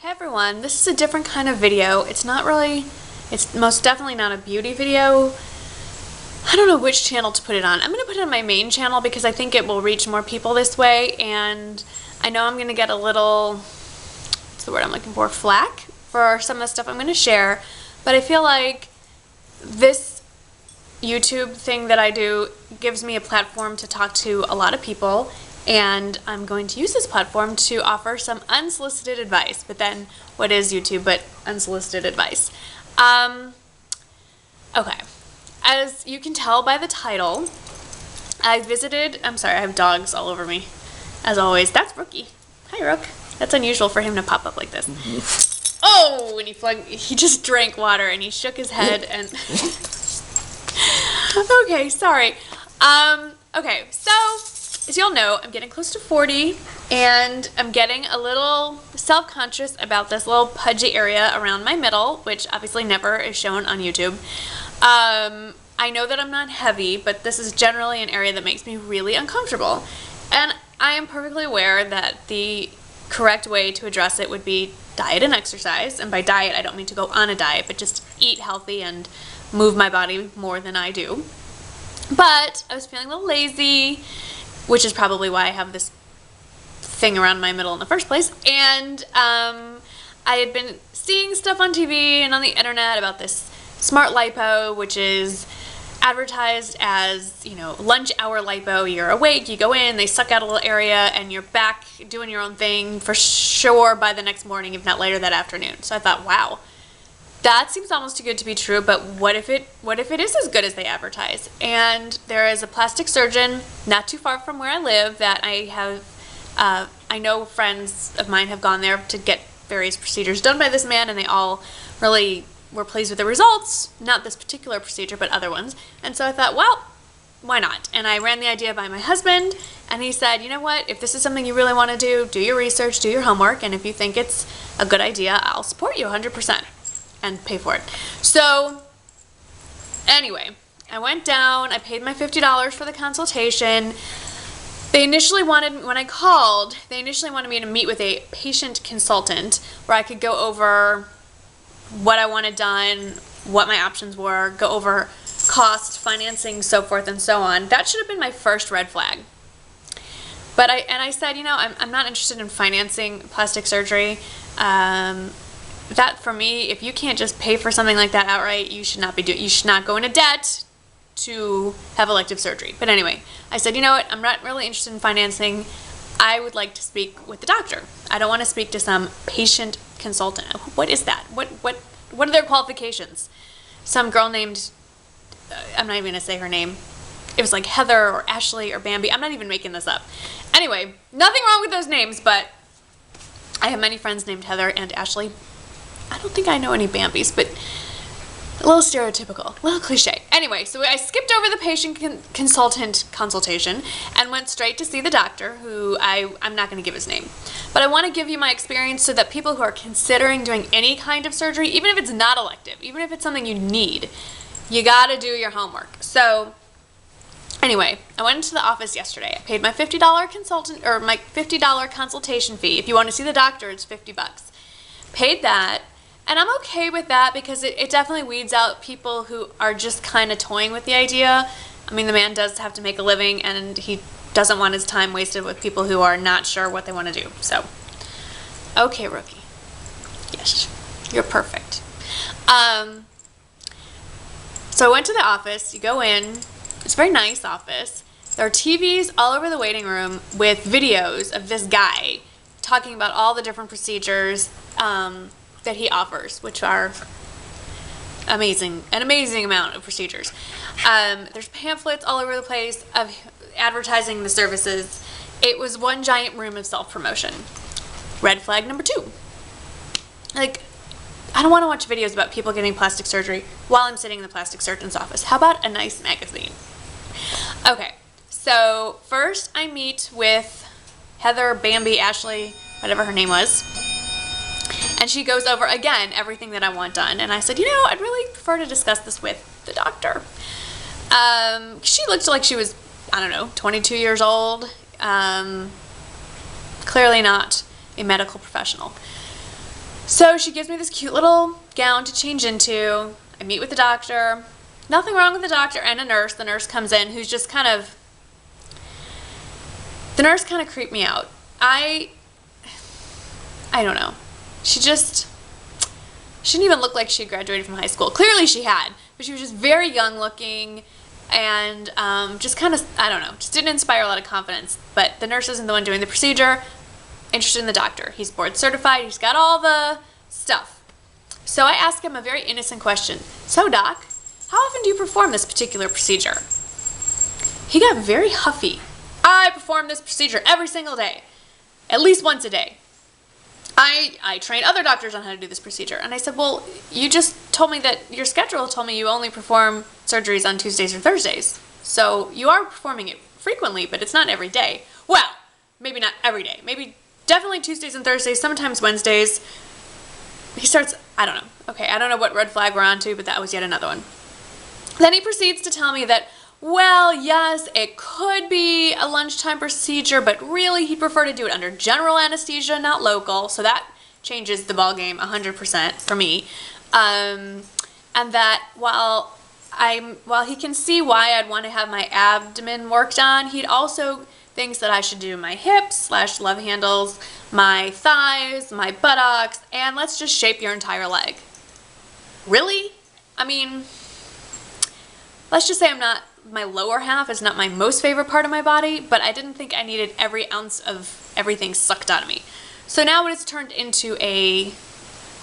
Hey everyone, this is a different kind of video. It's most definitely not a beauty video. I don't know which channel to put it on. I'm going to put it on my main channel because I think it will reach more people this way, and I know I'm going to get a little, what's the word I'm looking for, flack for some of the stuff I'm going to share, but I feel like this YouTube thing that I do gives me a platform to talk to a lot of people, and I'm going to use this platform to offer some unsolicited advice. But then, what is YouTube but unsolicited advice? Okay. As you can tell by the title, I'm sorry, I have dogs all over me, as always. That's Rookie. Hi, Rook. That's unusual for him to pop up like this. Oh, and he just drank water and he shook his head and... Okay, sorry. Okay, so... as you all know, I'm getting close to 40, and I'm getting a little self-conscious about this little pudgy area around my middle, which obviously never is shown on YouTube. I know that I'm not heavy, but this is generally an area that makes me really uncomfortable. And I am perfectly aware that the correct way to address it would be diet and exercise. And by diet, I don't mean to go on a diet, but just eat healthy and move my body more than I do. But I was feeling a little lazy, which is probably why I have this thing around my middle in the first place. And I had been seeing stuff on TV and on the internet about this smart lipo, which is advertised as, you know, lunch hour lipo. You're awake, you go in, they suck out a little area, and you're back doing your own thing for sure by the next morning, if not later that afternoon. So I thought, wow, that seems almost too good to be true, but what if it is as good as they advertise? And there is a plastic surgeon not too far from where I live that I know friends of mine have gone there to get various procedures done by this man, and they all really were pleased with the results. Not this particular procedure, but other ones. And so I thought, well, why not? And I ran the idea by my husband, and he said, you know what, if this is something you really want to do your research, do your homework, and if you think it's a good idea, I'll support you 100%. And pay for it. So, anyway, I went down, I paid my $50 for the consultation. When I called, they initially wanted me to meet with a patient consultant where I could go over what I wanted done, what my options were, go over cost, financing, so forth and so on. That should have been my first red flag. But I said, you know, I'm not interested in financing plastic surgery. That for me, if you can't just pay for something like that outright, you should not go into debt to have elective surgery. But anyway, I said, you know what, I'm not really interested in financing. I would like to speak with the doctor. I don't want to speak to some patient consultant. What is that? What are their qualifications? Some girl named, I'm not even going to say her name. It was like Heather or Ashley or Bambi. I'm not even making this up. Anyway, nothing wrong with those names, but I have many friends named Heather and Ashley. I don't think I know any Bambis, but a little stereotypical, a little cliche. Anyway, so I skipped over the patient consultant consultation and went straight to see the doctor, who I'm not going to give his name. But I want to give you my experience so that people who are considering doing any kind of surgery, even if it's not elective, even if it's something you need, you got to do your homework. So anyway, I went into the office yesterday. I paid my $50 my $50 consultation fee. If you want to see the doctor, it's $50. Paid that. And I'm okay with that because it definitely weeds out people who are just kind of toying with the idea. I mean, the man does have to make a living, and he doesn't want his time wasted with people who are not sure what they want to do. So, okay, Rookie. Yes, you're perfect. So I went to the office. You go in. It's a very nice office. There are TVs all over the waiting room with videos of this guy talking about all the different procedures that he offers, which are an amazing amount of procedures. There's pamphlets all over the place of advertising the services. It was one giant room of self-promotion. Red flag number 2. Like, I don't want to watch videos about people getting plastic surgery while I'm sitting in the plastic surgeon's office. How about a nice magazine? Okay, so first I meet with Heather, Bambi, Ashley, whatever her name was. And she goes over, again, everything that I want done. And I said, you know, I'd really prefer to discuss this with the doctor. She looked like she was, I don't know, 22 years old. Clearly not a medical professional. So she gives me this cute little gown to change into. I meet with the doctor. Nothing wrong with the doctor and a nurse. The nurse comes in who's just the nurse kind of creeped me out. I don't know. She didn't even look like she had graduated from high school. Clearly she had, but she was just very young looking and just kind of, I don't know, just didn't inspire a lot of confidence. But the nurse isn't the one doing the procedure. Interested in the doctor. He's board certified. He's got all the stuff. So I asked him a very innocent question. So doc, how often do you perform this particular procedure? He got very huffy. I perform this procedure every single day, at least once a day. I train other doctors on how to do this procedure. And I said, well, you just told me that your schedule told me you only perform surgeries on Tuesdays or Thursdays. So you are performing it frequently, but it's not every day. Well, maybe not every day. Maybe definitely Tuesdays and Thursdays, sometimes Wednesdays. He starts, I don't know. Okay, I don't know what red flag we're on to, but that was yet another one. Then he proceeds to tell me that, well, yes, it could be a lunchtime procedure, but really he'd prefer to do it under general anesthesia, not local. So that changes the ballgame 100% for me. And that while he can see why I'd want to have my abdomen worked on, he'd also thinks that I should do my hips / love handles, my thighs, my buttocks, and let's just shape your entire leg. Really? I mean, let's just say my lower half is not my most favorite part of my body, but I didn't think I needed every ounce of everything sucked out of me. So now what it's turned into a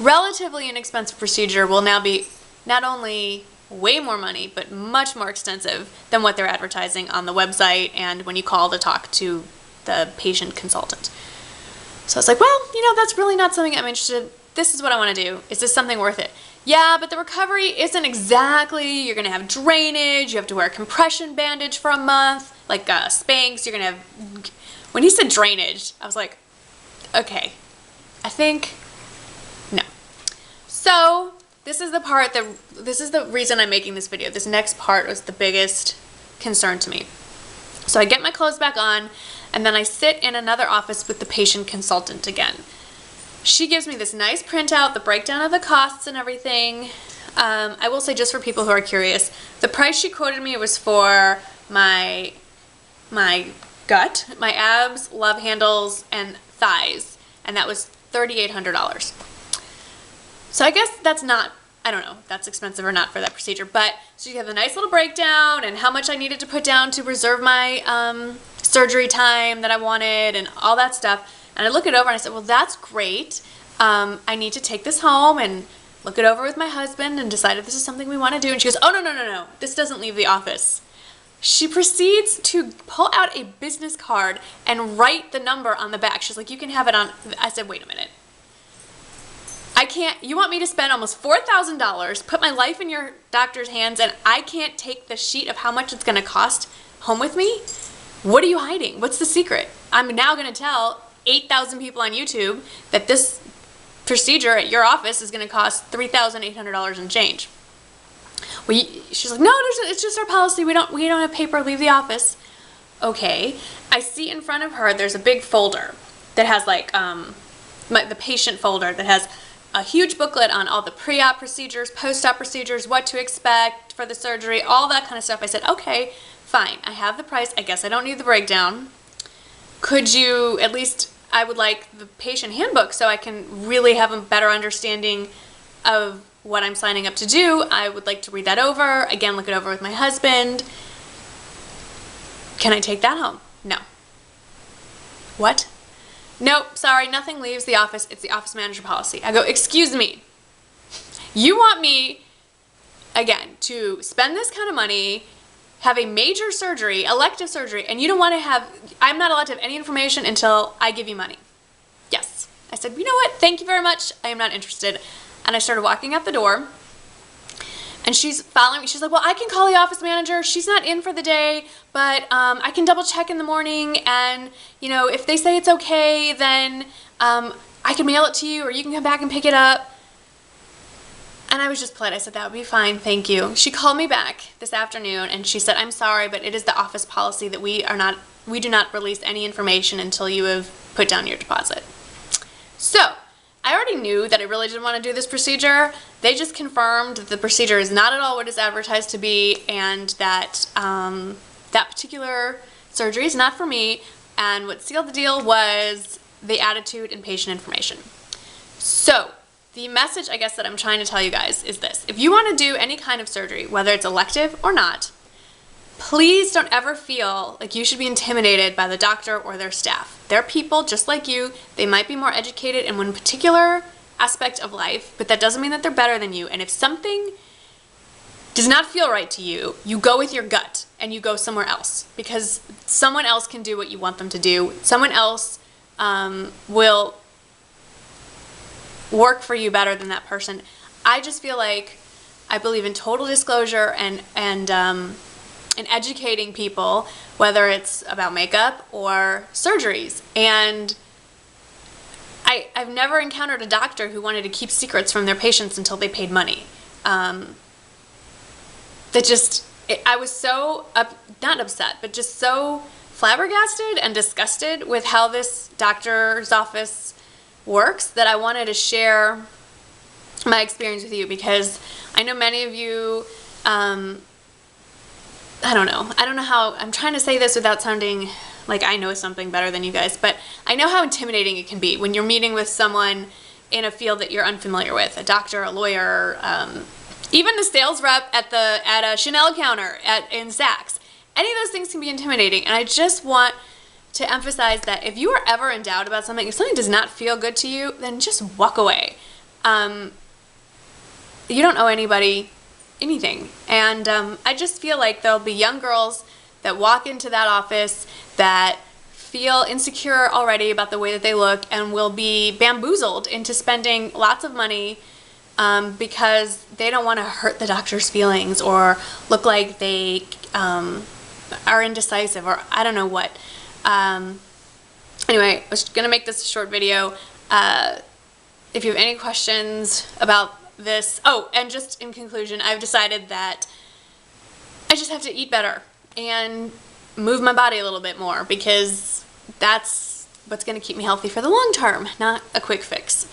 relatively inexpensive procedure will now be not only way more money, but much more extensive than what they're advertising on the website and when you call to talk to the patient consultant. So I was like, well, that's really not something I'm interested in. This is what I want to do. Is this something worth it? Yeah, but the recovery isn't exactly, you're going to have drainage, you have to wear a compression bandage for a month, like Spanx, you're going to have, when he said drainage, I was like, okay, I think, no. So, this is the reason I'm making this video. This next part was the biggest concern to me. So I get my clothes back on, and then I sit in another office with the patient consultant again. She gives me this nice printout, the breakdown of the costs and everything. I will say, just for people who are curious, the price she quoted me was for my gut, my abs, love handles, and thighs, and that was $3,800. So I guess that's not, I don't know if that's expensive or not for that procedure, but so you have a nice little breakdown and how much I needed to put down to reserve my surgery time that I wanted and all that stuff. And I look it over and I said, well, that's great. I need to take this home and look it over with my husband and decide if this is something we want to do. And she goes, oh, no. This doesn't leave the office. She proceeds to pull out a business card and write the number on the back. She's like, you can have it on. I said, wait a minute. I can't, you want me to spend almost $4,000, put my life in your doctor's hands, and I can't take the sheet of how much it's going to cost home with me? What are you hiding? What's the secret? I'm now going to tell 8,000 people on YouTube that this procedure at your office is going to cost $3,800 and change. She's like, no, it's just our policy. We don't have paper. Leave the office. Okay. I see in front of her, there's a big folder that has like the patient folder that has a huge booklet on all the pre-op procedures, post-op procedures, what to expect for the surgery, all that kind of stuff. I said, okay, fine. I have the price. I guess I don't need the breakdown. Could you at least, I would like the patient handbook so I can really have a better understanding of what I'm signing up to do. I would like to read that over. Again, look it over with my husband. Can I take that home? No. What? Nope, sorry, nothing leaves the office. It's the office manager policy. I go, excuse me. You want me, again, to spend this kind of money, have a major surgery, elective surgery, and you don't want to have, I'm not allowed to have any information until I give you money. Yes. I said, you know what? Thank you very much. I am not interested. And I started walking out the door. And she's following me. She's like, well, I can call the office manager. She's not in for the day, but I can double check in the morning. And, if they say it's okay, then I can mail it to you or you can come back and pick it up. And I was just polite. I said, that would be fine. Thank you. She called me back this afternoon and she said, I'm sorry, but it is the office policy that we do not release any information until you have put down your deposit. So I already knew that I really didn't want to do this procedure. They just confirmed that the procedure is not at all what it's advertised to be, and that that particular surgery is not for me. And what sealed the deal was the attitude and patient information. So the message, I guess, that I'm trying to tell you guys is this. If you want to do any kind of surgery, whether it's elective or not, please don't ever feel like you should be intimidated by the doctor or their staff. They're people just like you. They might be more educated in one particular aspect of life, but that doesn't mean that they're better than you. And if something does not feel right to you, you go with your gut and you go somewhere else, because someone else can do what you want them to do. Someone else will work for you better than that person. I just feel like I believe in total disclosure and educating people, whether it's about makeup or surgeries. And I've never encountered a doctor who wanted to keep secrets from their patients until they paid money. I was so, not upset, but just so flabbergasted and disgusted with how this doctor's office works that I wanted to share my experience with you, because I know many of you, I don't know how, I'm trying to say this without sounding like I know something better than you guys, but I know how intimidating it can be when you're meeting with someone in a field that you're unfamiliar with, a doctor, a lawyer, even the sales rep at a Chanel counter in Saks. Any of those things can be intimidating, and I just want to emphasize that if you are ever in doubt about something, if something does not feel good to you, then just walk away. You don't owe anybody anything. And I just feel like there'll be young girls that walk into that office that feel insecure already about the way that they look and will be bamboozled into spending lots of money because they don't want to hurt the doctor's feelings or look like they are indecisive or I don't know what. Anyway, I was going to make this a short video. If you have any questions about this, oh, and just in conclusion, I've decided that I just have to eat better and move my body a little bit more, because that's what's going to keep me healthy for the long term, not a quick fix.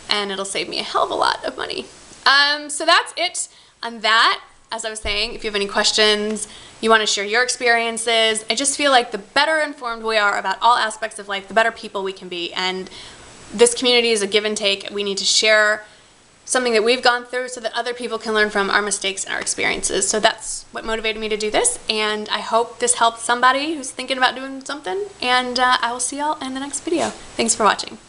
And it'll save me a hell of a lot of money. So that's it on that. As I was saying, if you have any questions, you want to share your experiences, I just feel like the better informed we are about all aspects of life, the better people we can be. And this community is a give and take. We need to share something that we've gone through so that other people can learn from our mistakes and our experiences. So that's what motivated me to do this, and I hope this helped somebody who's thinking about doing something, and I will see y'all in the next video. Thanks for watching.